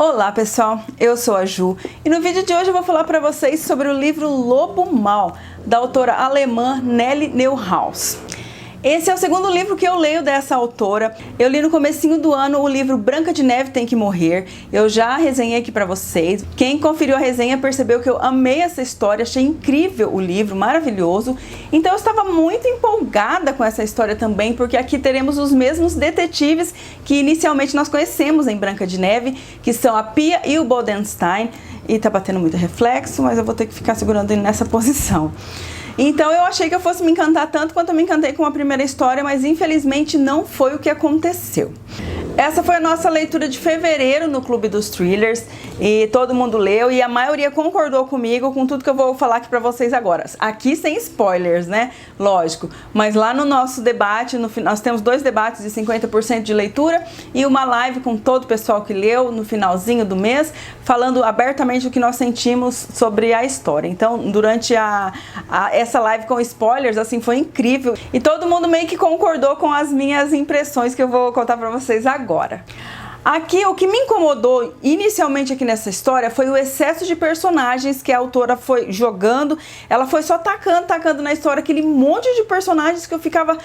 Olá pessoal, eu sou a Ju e no vídeo de hoje eu vou falar para vocês sobre o livro Lobo Mau, da autora alemã Nelly Neuhaus. Esse é o segundo livro que eu leio dessa autora. Eu li no comecinho do ano o livro Branca de Neve Tem que Morrer. Eu já resenhei aqui pra vocês. Quem conferiu a resenha percebeu que eu amei essa história, achei incrível o livro, maravilhoso. Então eu estava muito empolgada com essa história também, porque aqui teremos os mesmos detetives que inicialmente nós conhecemos em Branca de Neve, que são a Pia e o Bodenstein. E tá batendo muito reflexo, mas eu vou ter que ficar segurando ele nessa posição. Então eu achei que eu fosse me encantar tanto quanto eu me encantei com a primeira história, mas infelizmente não foi o que aconteceu. Essa foi a nossa leitura de fevereiro no Clube dos Thrillers e todo mundo leu e a maioria concordou comigo com tudo que eu vou falar aqui pra vocês agora. Aqui sem spoilers, né? Lógico. Mas lá no nosso debate, nós temos 2 debates de 50% de leitura e uma live com todo o pessoal que leu no finalzinho do mês, falando abertamente o que nós sentimos sobre a história. Então, durante essa live com spoilers, assim, foi incrível. E todo mundo meio que concordou com as minhas impressões que eu vou contar pra vocês agora. Aqui, o que me incomodou inicialmente aqui nessa história foi o excesso de personagens que a autora foi jogando. Ela foi só tacando na história aquele monte de personagens que eu ficava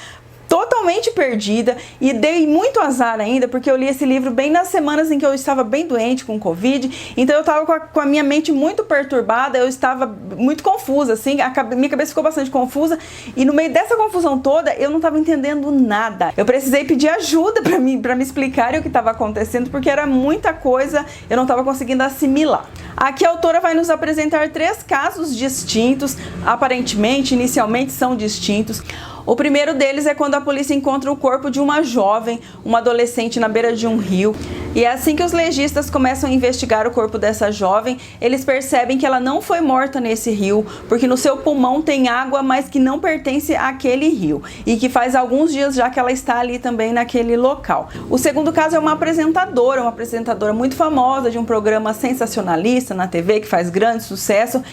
totalmente perdida e dei muito azar ainda, porque eu li esse livro bem nas semanas em que eu estava bem doente com Covid, então eu estava com a minha mente muito perturbada, eu estava muito confusa, assim, minha cabeça ficou bastante confusa e no meio dessa confusão toda eu não estava entendendo nada. Eu precisei pedir ajuda para me explicarem o que estava acontecendo, porque era muita coisa, eu não estava conseguindo assimilar. Aqui a autora vai nos apresentar 3 casos distintos, aparentemente, inicialmente são distintos. O primeiro deles é quando a polícia encontra o corpo de uma jovem, uma adolescente na beira de um rio. E é assim que os legistas começam a investigar o corpo dessa jovem, eles percebem que ela não foi morta nesse rio, porque no seu pulmão tem água, mas que não pertence àquele rio. E que faz alguns dias já que ela está ali também naquele local. O segundo caso é uma apresentadora muito famosa de um programa sensacionalista na TV, que faz grande sucesso.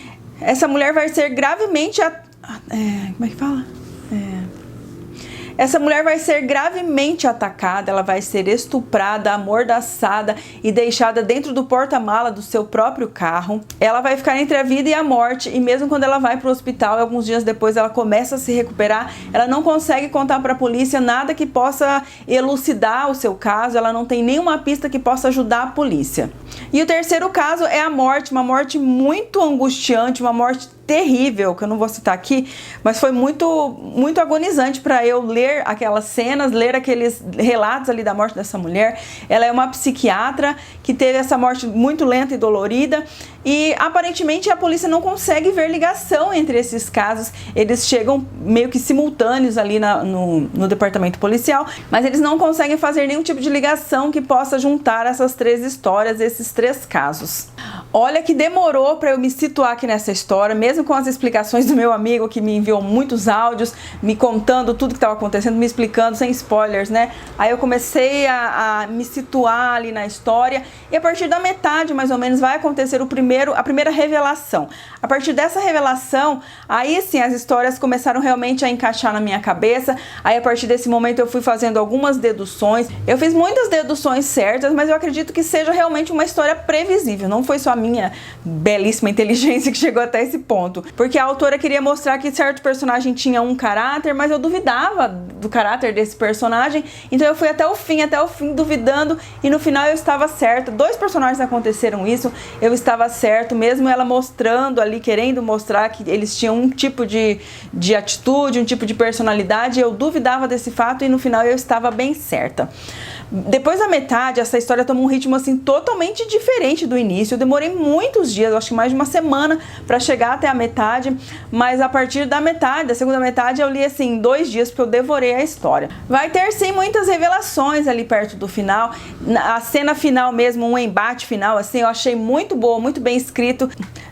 Essa mulher vai ser gravemente... como é que fala? Essa mulher vai ser gravemente atacada, ela vai ser estuprada, amordaçada e deixada dentro do porta-mala do seu próprio carro. Ela vai ficar entre a vida e a morte e mesmo quando ela vai para o hospital, alguns dias depois ela começa a se recuperar, ela não consegue contar para a polícia nada que possa elucidar o seu caso, ela não tem nenhuma pista que possa ajudar a polícia. E o terceiro caso é a morte, uma morte muito angustiante, uma morte terrível, que eu não vou citar aqui, mas foi muito agonizante para eu ler aquelas cenas, ler aqueles relatos ali da morte dessa mulher. Ela é uma psiquiatra que teve essa morte muito lenta e dolorida e aparentemente a polícia não consegue ver ligação entre esses casos. Eles chegam meio que simultâneos ali no departamento policial, mas eles não conseguem fazer nenhum tipo de ligação que possa juntar essas 3 histórias, esses 3 casos. Olha que demorou para eu me situar aqui nessa história, mesmo com as explicações do meu amigo que me enviou muitos áudios, me contando tudo que estava acontecendo, me explicando sem spoilers, né? Aí eu comecei a me situar ali na história e a partir da metade, mais ou menos, vai acontecer a primeira revelação. A partir dessa revelação, aí sim as histórias começaram realmente a encaixar na minha cabeça. Aí a partir desse momento eu fui fazendo algumas deduções. Eu fiz muitas deduções certas, mas eu acredito que seja realmente uma história previsível. Não foi só a minha belíssima inteligência que chegou até esse ponto. Porque a autora queria mostrar que certo personagem tinha um caráter, mas eu duvidava do caráter desse personagem. Então eu fui até o fim duvidando e no final eu estava certa. 2 personagens aconteceram isso, eu estava certo, mesmo ela mostrando ali, querendo mostrar que eles tinham um tipo de atitude, um tipo de personalidade, eu duvidava desse fato e no final eu estava bem certa. Depois da metade, essa história tomou um ritmo assim totalmente diferente do início. Eu demorei muitos dias, acho que mais de uma semana para chegar até a metade, mas a partir da metade, da segunda metade, eu li assim em 2 dias porque eu devorei a história. Vai ter sim muitas revelações ali perto do final. A cena final mesmo, um embate final, assim, eu achei muito boa, muito bem escrito.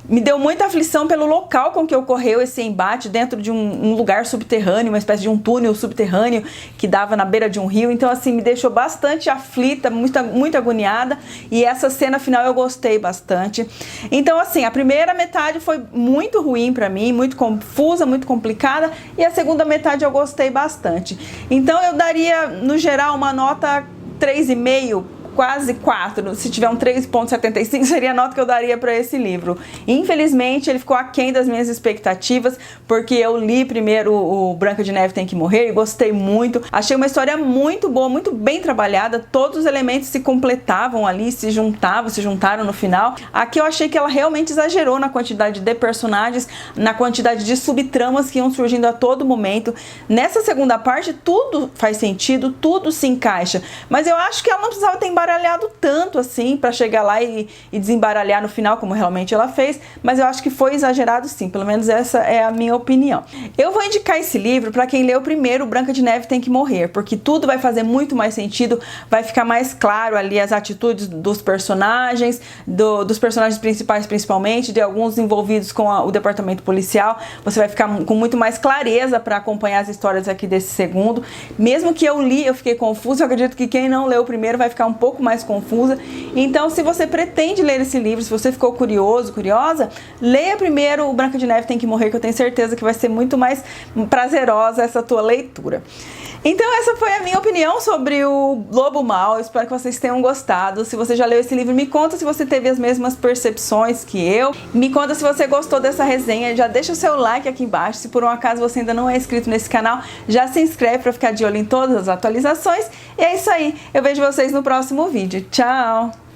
Me deu muita aflição pelo local com que ocorreu esse embate, dentro de um lugar subterrâneo, uma espécie de um túnel subterrâneo que dava na beira de um rio. Então, assim, me deixou bastante aflita, muito agoniada. E essa cena final eu gostei bastante. Então, assim, a primeira metade foi muito ruim pra mim, muito confusa, muito complicada. E a segunda metade eu gostei bastante. Então, eu daria, no geral, uma nota 3,5 quase 4. Se tiver um 3,75 seria a nota que eu daria para esse livro. Infelizmente ele ficou aquém das minhas expectativas, porque eu li primeiro o Branca de Neve Tem que Morrer e gostei muito. Achei uma história muito boa, muito bem trabalhada, todos os elementos se completavam ali, se juntaram no final. Aqui eu achei que ela realmente exagerou na quantidade de personagens, na quantidade de subtramas que iam surgindo a todo momento. Nessa segunda parte tudo faz sentido, tudo se encaixa, mas eu acho que ela não precisava ter embaralhado tanto assim para chegar lá e desembaralhar no final, como realmente ela fez, mas eu acho que foi exagerado sim, pelo menos essa é a minha opinião. Eu vou indicar esse livro para quem leu primeiro Branca de Neve Tem que Morrer, porque tudo vai fazer muito mais sentido, vai ficar mais claro ali as atitudes dos personagens, dos personagens principais principalmente, de alguns envolvidos com o departamento policial. Você vai ficar com muito mais clareza para acompanhar as histórias aqui desse segundo. Mesmo que eu li, eu fiquei confusa, eu acredito que quem não leu primeiro vai ficar um pouco mais confusa. Então, se você pretende ler esse livro, se você ficou curioso, curiosa, leia primeiro o Branca de Neve Tem que Morrer, que eu tenho certeza que vai ser muito mais prazerosa essa tua leitura. Então essa foi a minha opinião sobre o Lobo Mau. Eu espero que vocês tenham gostado. Se você já leu esse livro, me conta se você teve as mesmas percepções que eu. Me conta se você gostou dessa resenha. Já deixa o seu like aqui embaixo. Se por um acaso você ainda não é inscrito nesse canal, já se inscreve para ficar de olho em todas as atualizações. E é isso aí. Eu vejo vocês no próximo vídeo. Tchau!